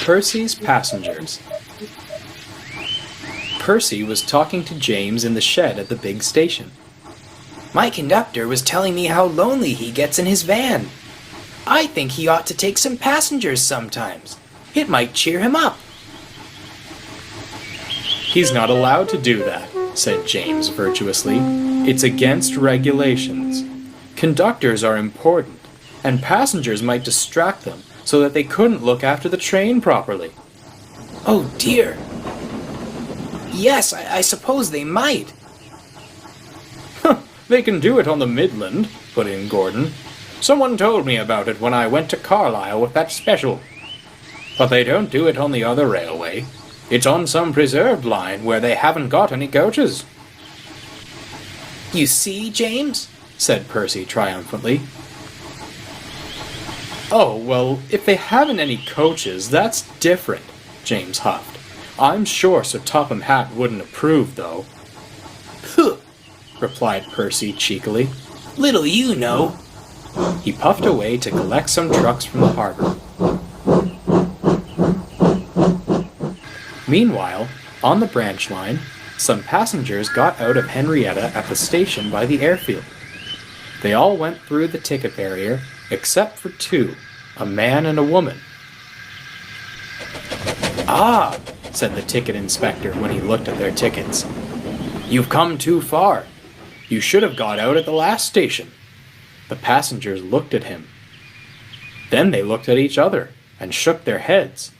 Percy's Passengers. Percy was talking to James in the shed at the big station. My conductor was telling me how lonely he gets in his van. I think he ought to take some passengers sometimes. It might cheer him up. He's not allowed to do that, said James virtuously. It's against regulations. Conductors are important, and passengers might distract them so that they couldn't look after the train properly. Oh dear. Yes, I suppose they might. They can do it on the Midland, put in Gordon. Someone told me about it when I went to Carlisle with that special. But they don't do it on the other railway. It's on some preserved line where they haven't got any coaches. You see, James? Said Percy triumphantly. Oh, well, if they haven't any coaches, that's different, James huffed. I'm sure Sir Topham Hatt wouldn't approve, though. Pooh, replied Percy cheekily. Little you know. He puffed away to collect some trucks from the harbor. Meanwhile, on the branch line, some passengers got out of Henrietta at the station by the airfield. They all went through the ticket barrier, except for two, a man and a woman. "Ah," said the ticket inspector when he looked at their tickets. "You've come too far. You should have got out at the last station." The passengers looked at him. Then they looked at each other and shook their heads.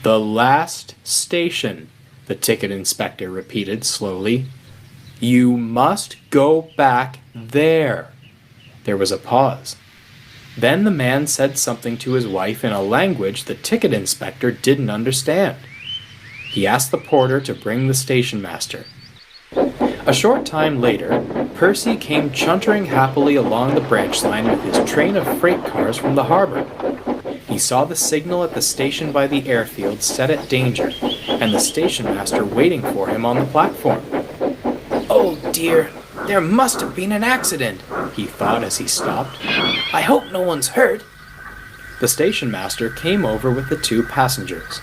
"The last station," the ticket inspector repeated slowly. "You must go back there." There was a pause. Then the man said something to his wife in a language the ticket inspector didn't understand. He asked the porter to bring the station master. A short time later, Percy came chuntering happily along the branch line with his train of freight cars from the harbor. He saw the signal at the station by the airfield set at danger, and the station master waiting for him on the platform. Oh dear, there must have been an accident, he thought as he stopped. I hope no one's hurt. The station master came over with the two passengers.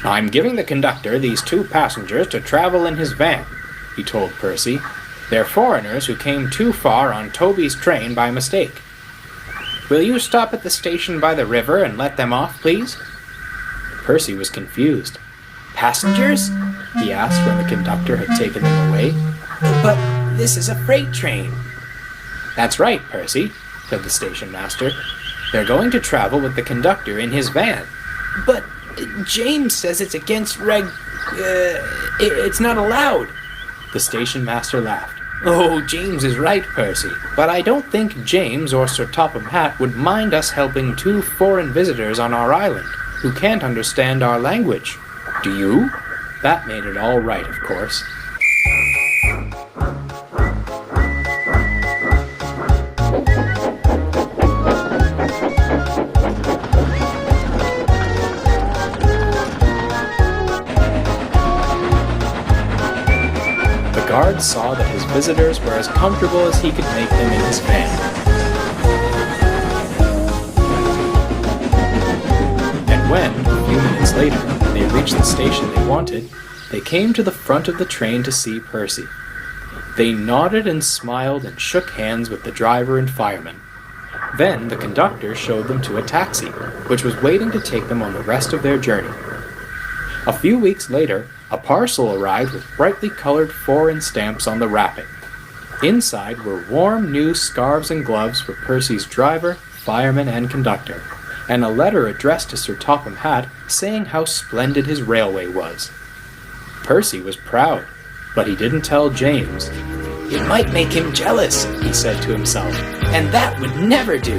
"I'm giving the conductor these two passengers to travel in his van," he told Percy. "They're foreigners who came too far on Toby's train by mistake. Will you stop at the station by the river and let them off, please?" Percy was confused. Passengers? He asked when the conductor had taken them away. But this is a freight train. "That's right, Percy," said the station master. "They're going to travel with the conductor in his van." But James says it's against it's not allowed. The station master laughed. Oh, James is right, Percy. "But I don't think James or Sir Topham Hatt would mind us helping two foreign visitors on our island who can't understand our language. Do you?" That made it all right, of course. The guard saw that his visitors were as comfortable as he could make them in his van. And when, a few minutes later, they reached the station they wanted, they came to the front of the train to see Percy. They nodded and smiled and shook hands with the driver and fireman. Then the conductor showed them to a taxi, which was waiting to take them on the rest of their journey. A few weeks later, a parcel arrived with brightly colored foreign stamps on the wrapping. Inside were warm new scarves and gloves for Percy's driver, fireman, and conductor, and a letter addressed to Sir Topham Hatt saying how splendid his railway was. Percy was proud, but he didn't tell James. It might make him jealous, he said to himself, and that would never do.